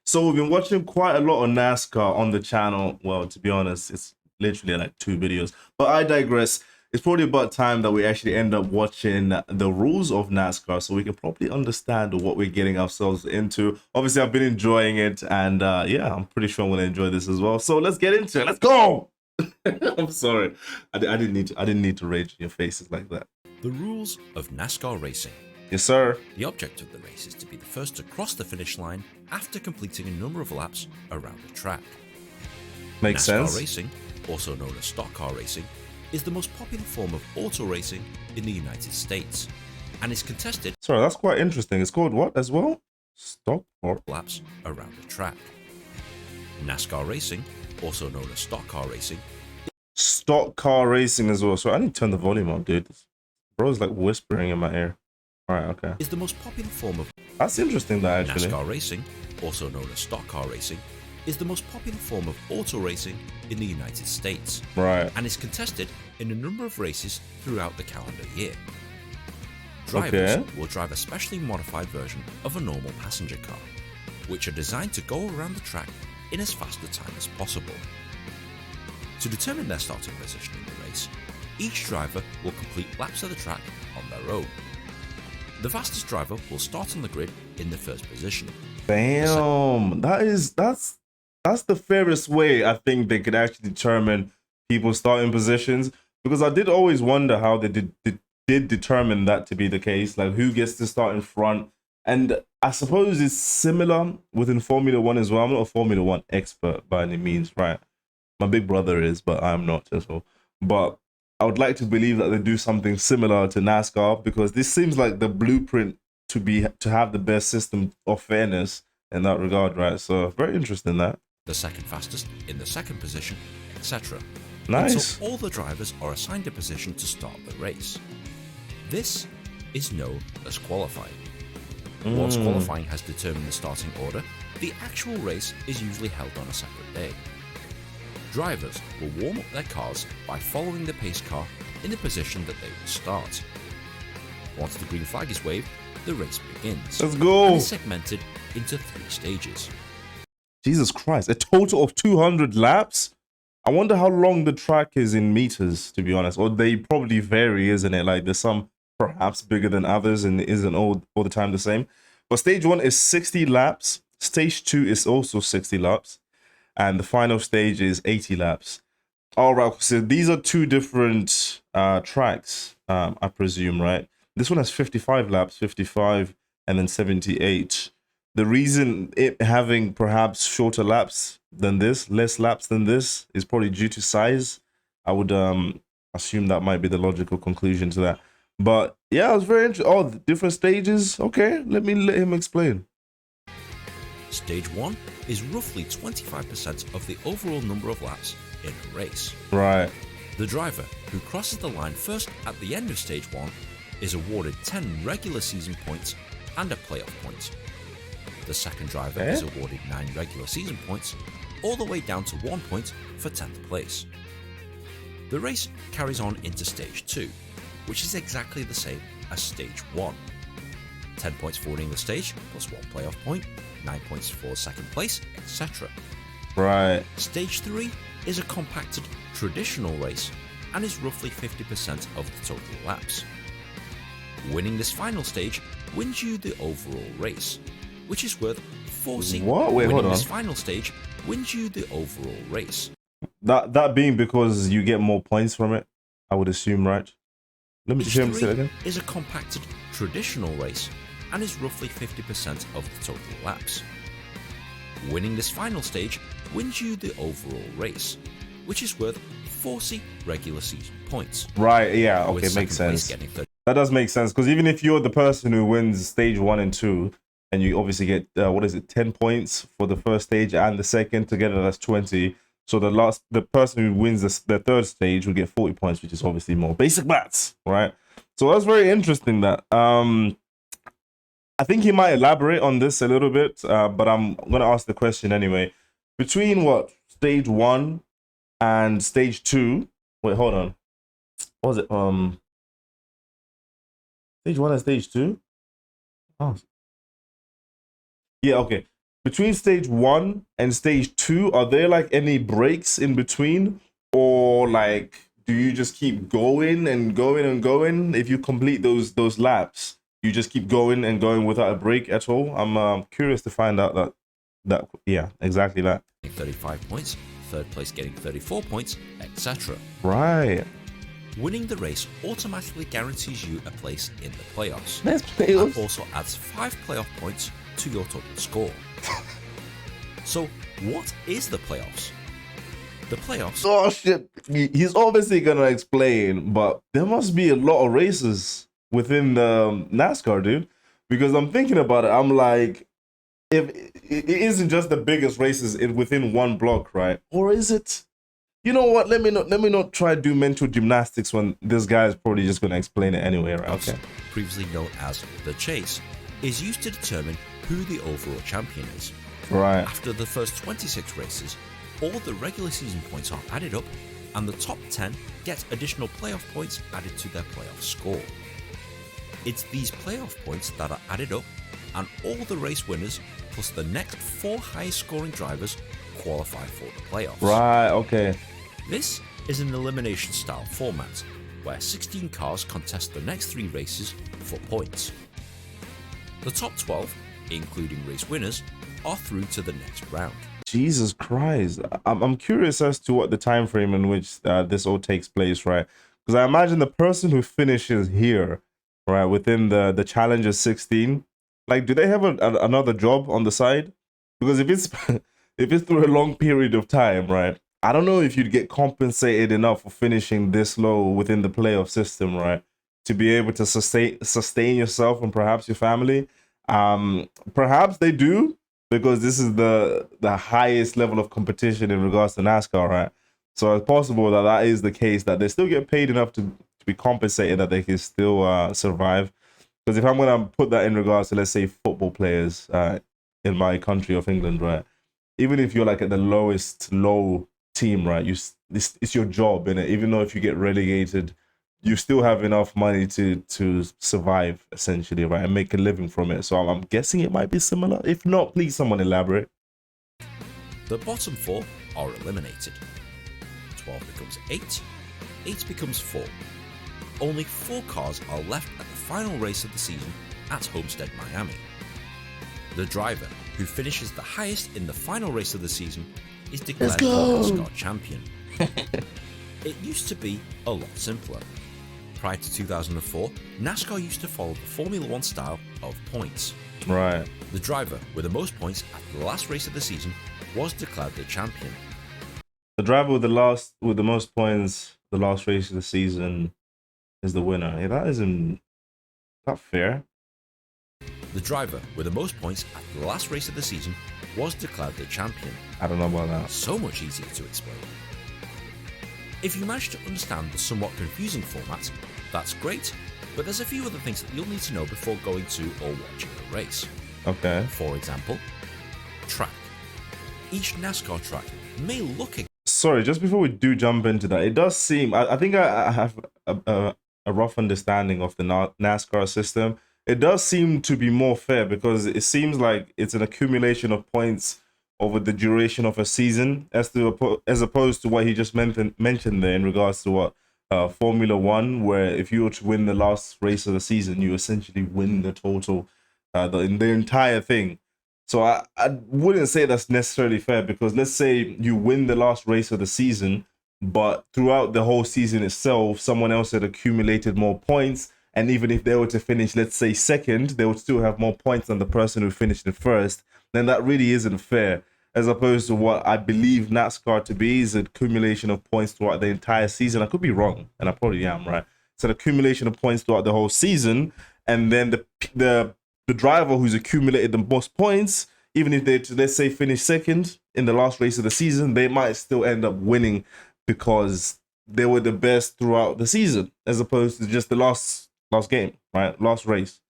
So we've been watching quite a lot of NASCAR on the channel. Well, to be honest, it's literally like 2 videos. But I digress. It's probably about time that we actually end up watching the rules of NASCAR so we can probably understand what we're getting ourselves into. Obviously, I've been enjoying it, and yeah, I'm pretty sure I'm gonna enjoy this as well. So let's get into it. Let's go. I'm sorry. I didn't need to rage in your faces like that. The rules of NASCAR racing. Yes, sir. The object of the race is to be the first to cross the finish line after completing a number of laps around the track. Makes NASCAR sense. racing, also known as stock car racing, is the most popular form of auto racing in the United States and is contested Sorry, that's quite interesting. It's called what as well? Stock or laps around the track. NASCAR racing, also known as stock car racing, stock car racing as well. So I need to turn the volume up, dude. Bro's like whispering in my ear. All right, okay. is the most popular form of That's interesting, that actually. NASCAR racing, also known as stock car racing, is the most popular form of auto racing in the United States Right. and is contested in a number of races throughout the calendar year. Drivers will drive a specially modified version of a normal passenger car, which are designed to go around the track in as fast a time as possible. To determine their starting position in the race, each driver will complete laps of the track on their own. The fastest driver will start on the grid in the first position. Damn. That's the fairest way I think they could actually determine people's starting positions, because I did always wonder how they did determine that to be the case, like who gets to start in front. And I suppose it's similar within Formula One as well. I'm not a Formula One expert by any means, right? My big brother is, but I'm not as well. But I would like to believe that they do something similar to NASCAR, because this seems like the blueprint to have the best system of fairness in that regard, right? So very interesting that. The second fastest in the second position, etc. Nice. Until all the drivers are assigned a position to start the race. This is known as qualifying. Once qualifying has determined the starting order, the actual race is usually held on a separate day. Drivers will warm up their cars by following the pace car in the position that they will start. Once the green flag is waved, the race begins. Let's go. And is segmented into 3 stages. Jesus Christ, a total of 200 laps? I wonder how long the track is in meters, to be honest. Or they probably vary, isn't it? Like there's some perhaps bigger than others and it isn't all the time the same. But stage 1 is 60 laps. Stage 2 is also 60 laps. And the final stage is 80 laps. All right, so these are 2 different tracks, I presume, right? This one has 55 laps, 55, and then 78. The reason it having perhaps shorter laps than this, less laps than this, is probably due to size. I would assume that might be the logical conclusion to that. But yeah, it was very interesting. Oh, the different stages. Okay, let him explain. Stage 1 is roughly 25% of the overall number of laps in a race. Right. The driver who crosses the line first at the end of stage 1 is awarded 10 regular season points and a playoff point. The second driver is awarded 9 regular season points, all the way down to 1 point for 10th place. The race carries on into stage 2, which is exactly the same as stage 1. 10 points for winning the stage, plus 1 playoff point, 9 points for second place, etc. Right. Stage 3 is a compacted traditional race and is roughly 50% of the total laps. Winning this final stage wins you the overall race, which is worth 40. What? Wait, hold Winning on. this final stage wins you the overall race. That being because you get more points from it, I would assume, right? Let me just hear him say it again. Is a compacted traditional race and is roughly 50% of the total laps. Winning this final stage wins you the overall race, which is worth 40 regular season points. Right, yeah, okay, With makes second place sense. getting 30. That does make sense, because even if you're the person who wins stage 1 and 2, and you obviously get 10 points for the first stage and the second, together that's 20. So the person who wins the third stage will get 40 points, which is obviously more. Basic maths, right? So that's very interesting. That I think he might elaborate on this a little bit, but I'm gonna ask the question anyway. Between what stage 1 and stage 2? Wait, hold on. What was it? Stage 1 and stage 2? Oh. Yeah, okay. between stage 1 and stage 2, are there like any breaks in between, or like do you just keep going and going and going? If you complete those laps, you just keep going and going without a break at all? I'm curious to find out that yeah, exactly that. 35 points, third place getting 34 points, etc. Right. Winning the race automatically guarantees you a place in the playoffs. There's And playoffs. also adds 5 playoff points to your total score. So, what is the playoffs? The playoffs. Oh shit! He's obviously gonna explain, but there must be a lot of races within the NASCAR, dude. Because I'm thinking about it, I'm like, if it isn't just the biggest races within one block, right? Or is it? You know what? Let me not try to do mental gymnastics when this guy is probably just gonna explain it anyway, right? Okay. Previously known as the Chase, is used to determine who the overall champion is. Right. After the first 26 races, all the regular season points are added up, and the top 10 get additional playoff points added to their playoff score. It's these playoff points that are added up, and all the race winners plus the next 4 highest scoring drivers qualify for the playoffs. Right. Okay. This is an elimination style format, where 16 cars contest the next 3 races for points. The top 12, including race winners, are through to the next round. Jesus Christ. I'm curious as to what the time frame in which this all takes place, right? Because I imagine the person who finishes here, right, within the Challenger 16, like, do they have another job on the side? Because if it's if it's through a long period of time, right, I don't know if you'd get compensated enough for finishing this low within the playoff system, right, to be able to sustain yourself and perhaps your family. Perhaps they do, because this is the highest level of competition in regards to NASCAR, right? So it's possible that that is the case, that they still get paid enough to be compensated, that they can still survive. Because if I'm going to put that in regards to, let's say, football players in my country of England, right? Even if you're like at the lowest low team, right? It's your job, innit? Even though if you get relegated, you still have enough money to survive, essentially, right? And make a living from it. So I'm guessing it might be similar. If not, please someone elaborate. The bottom 4 are eliminated. 12 becomes 8, 8 becomes 4. Only 4 cars are left at the final race of the season at Homestead, Miami. The driver who finishes the highest in the final race of the season is declared the NASCAR champion. It used to be a lot simpler. Prior to 2004, NASCAR used to follow the Formula 1 style of points. Right. The driver with the most points at the last race of the season was declared the champion. The driver with the most points, the last race of the season, is the winner. Hey, that isn't that fair. The driver with the most points at the last race of the season was declared the champion. I don't know about that. So much easier to explain. If you manage to understand the somewhat confusing format, that's great, but there's a few other things that you'll need to know before going to or watching a race. Okay. For example, track. Each NASCAR track may look... Sorry, just before we do jump into that, it does seem... I think I have a rough understanding of the NASCAR system. It does seem to be more fair, because it seems like it's an accumulation of points over the duration of a season, as opposed to what he just mentioned there in regards to what Formula 1, where if you were to win the last race of the season, you essentially win the total, the entire thing. So I wouldn't say that's necessarily fair, because let's say you win the last race of the season, but throughout the whole season itself, someone else had accumulated more points. And even if they were to finish, let's say, second, they would still have more points than the person who finished in first. Then that really isn't fair, as opposed to what I believe NASCAR to be, is an accumulation of points throughout the entire season. I could be wrong, and I probably am, right? It's an accumulation of points throughout the whole season, and then the driver who's accumulated the most points, even if they, let's say, finish second in the last race of the season, they might still end up winning because they were the best throughout the season, as opposed to just the last game, right? Last race.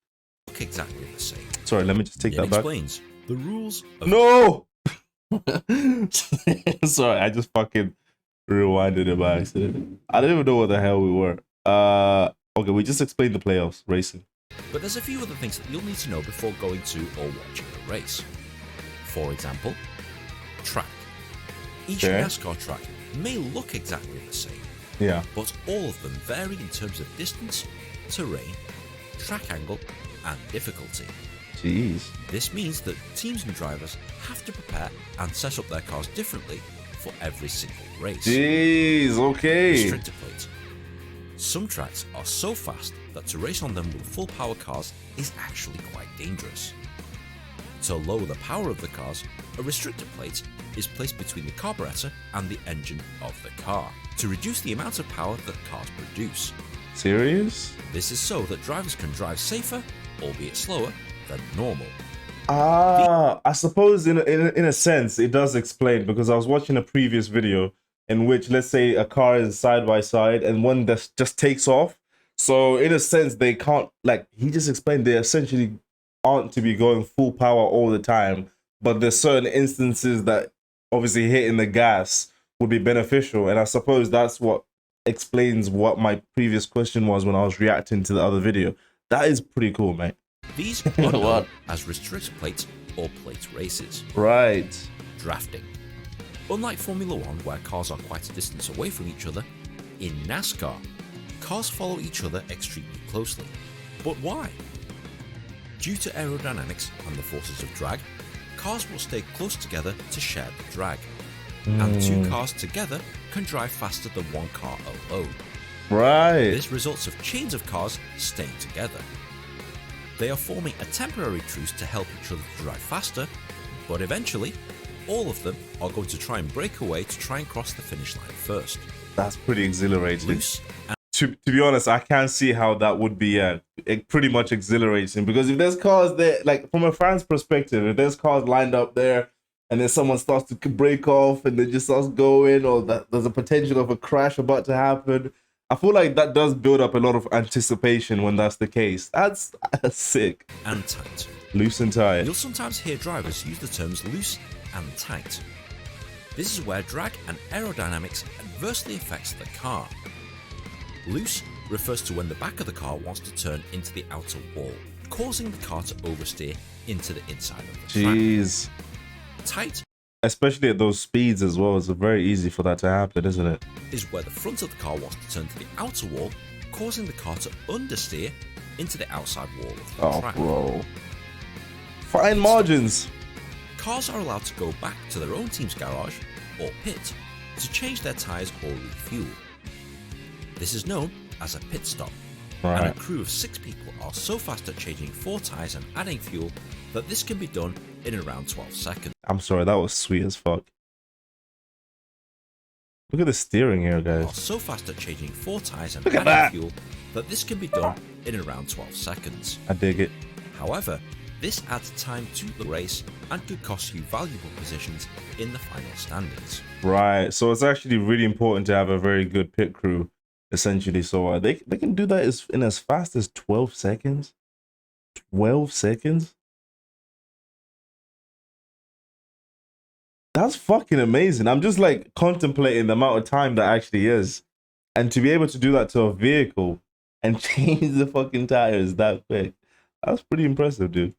look exactly the same. Sorry, let me just take that back. Explains the rules of... No! Sorry, I just fucking rewinded it by accident. I don't even know what the hell we were. Okay, we just explained the playoffs, racing. But there's a few other things that you'll need to know before going to or watching a race. For example, track. Each Okay. NASCAR track may look exactly the same, Yeah. but all of them vary in terms of distance, terrain, track angle, and difficulty. Jeez. This means that teams and drivers have to prepare and set up their cars differently for every single race. Jeez, okay. Restrictor plate. Some tracks are so fast that to race on them with full power cars is actually quite dangerous. To lower the power of the cars, a restrictor plate is placed between the carburetor and the engine of the car to reduce the amount of power that cars produce. Serious? This is so that drivers can drive safer, albeit slower, than normal. I suppose in a sense it does explain, because I was watching a previous video in which, let's say, a car is side by side and one that just takes off. So in a sense they can't, like he just explained, they essentially aren't to be going full power all the time, but there's certain instances that obviously hitting the gas would be beneficial, and I suppose that's what explains what my previous question was when I was reacting to the other video. That is pretty cool, mate. These are known as restrictor plates or plate races. Right. Drafting. Unlike Formula 1, where cars are quite a distance away from each other, in NASCAR, cars follow each other extremely closely. But why? Due to aerodynamics and the forces of drag, cars will stay close together to share the drag. And two cars together can drive faster than one car alone. Right. This results of chains of cars staying together. They are forming a temporary truce to help each other drive faster, but eventually, all of them are going to try and break away to try and cross the finish line first. That's pretty exhilarating. Loose and To be honest, I can't see how that would be pretty much exhilarating, because if there's cars there, like from a fan's perspective, if there's cars lined up there and then someone starts to break off and then just starts going, or that there's a potential of a crash about to happen, I feel like that does build up a lot of anticipation when that's the case. That's sick. and tight. Loose and tight. You'll sometimes hear drivers use the terms loose and tight. This is where drag and aerodynamics adversely affects the car. Loose refers to when the back of the car wants to turn into the outer wall, causing the car to oversteer into the inside of the track. Jeez. Tight Especially at those speeds as well, it's very easy for that to happen, isn't it? is where the front of the car wants to turn to the outer wall, causing the car to understeer into the outside wall of the Oh, track. bro. Fine margins. Cars are allowed to go back to their own team's garage or pit to change their tyres or refuel. This is known as a pit stop, and a Right. crew of 6 people are so fast at changing 4 tyres and adding fuel that this can be done in around 12 seconds. I'm sorry, that was sweet as fuck. Look at the steering here, Are guys. so fast at changing 4 tyres and Look at adding that. fuel that this can be done in around 12 seconds. I dig it. However, this adds time to the race and could cost you valuable positions in the final standings. Right. So it's actually really important to have a very good pit crew, essentially. So they can do that in as fast as 12 seconds. 12 seconds? That's fucking amazing. I'm just like contemplating the amount of time that actually is. And to be able to do that to a vehicle and change the fucking tires that quick, that's pretty impressive, dude.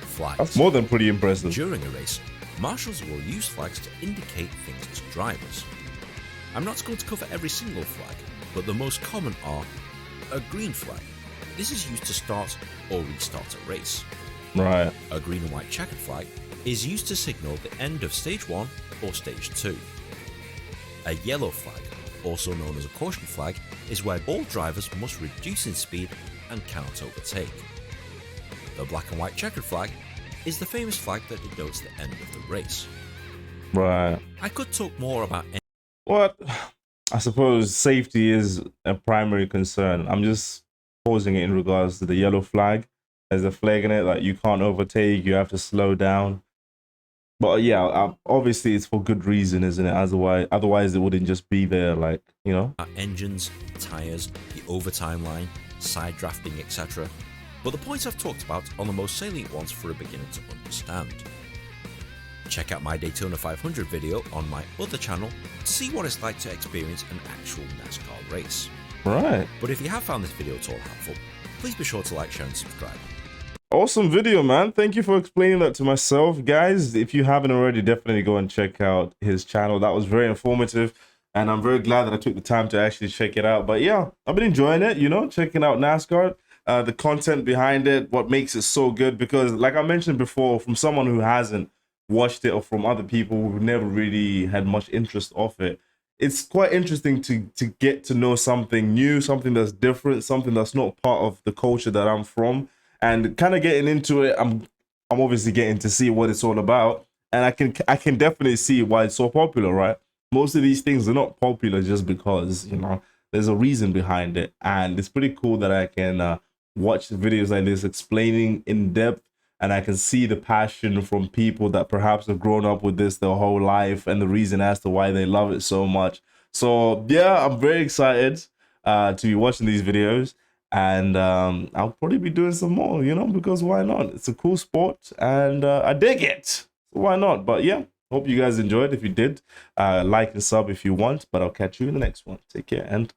Flags. That's more than pretty impressive. During a race, marshals will use flags to indicate things to drivers. I'm not going to cover every single flag, but the most common are a green flag. This is used to start or restart a race. Right. A green and white checkered flag is used to signal the end of stage 1 or stage 2. A yellow flag, also known as a caution flag, is where all drivers must reduce in speed and cannot overtake. The black and white checkered flag is the famous flag that denotes the end of the race. Right. I could talk more about What? I suppose safety is a primary concern. I'm just posing it in regards to the yellow flag. There's a flag in it that you can't overtake, you have to slow down. But yeah, obviously it's for good reason, isn't it? Otherwise it wouldn't just be there, like, you know? engines, tyres, the overtime line, side drafting, etc. But the points I've talked about are the most salient ones for a beginner to understand. Check out my Daytona 500 video on my other channel to see what it's like to experience an actual NASCAR race. Right. But if you have found this video at all helpful, please be sure to like, share and subscribe. awesome video, man. Thank you for explaining that to myself. Guys, if you haven't already, definitely go and check out his channel. That was very informative, and I'm very glad that I took the time to actually check it out. But yeah, I've been enjoying it, you know, checking out NASCAR, the content behind it, what makes it so good. Because like I mentioned before, from someone who hasn't watched it or from other people who never really had much interest of it, it's quite interesting to get to know something new, something that's different, something that's not part of the culture that I'm from, and kind of getting into it. I'm obviously getting to see what it's all about, and I can definitely see why it's so popular, right? Most of these things are not popular just because, you know, there's a reason behind it, and it's pretty cool that I can watch videos like this explaining in depth, and I can see the passion from people that perhaps have grown up with this their whole life and the reason as to why they love it so much. So yeah, I'm very excited to be watching these videos, and I'll probably be doing some more, you know, because why not? It's a cool sport, and I dig it. So why not? But yeah, hope you guys enjoyed. If you did, like and sub if you want, but I'll catch you in the next one. Take care and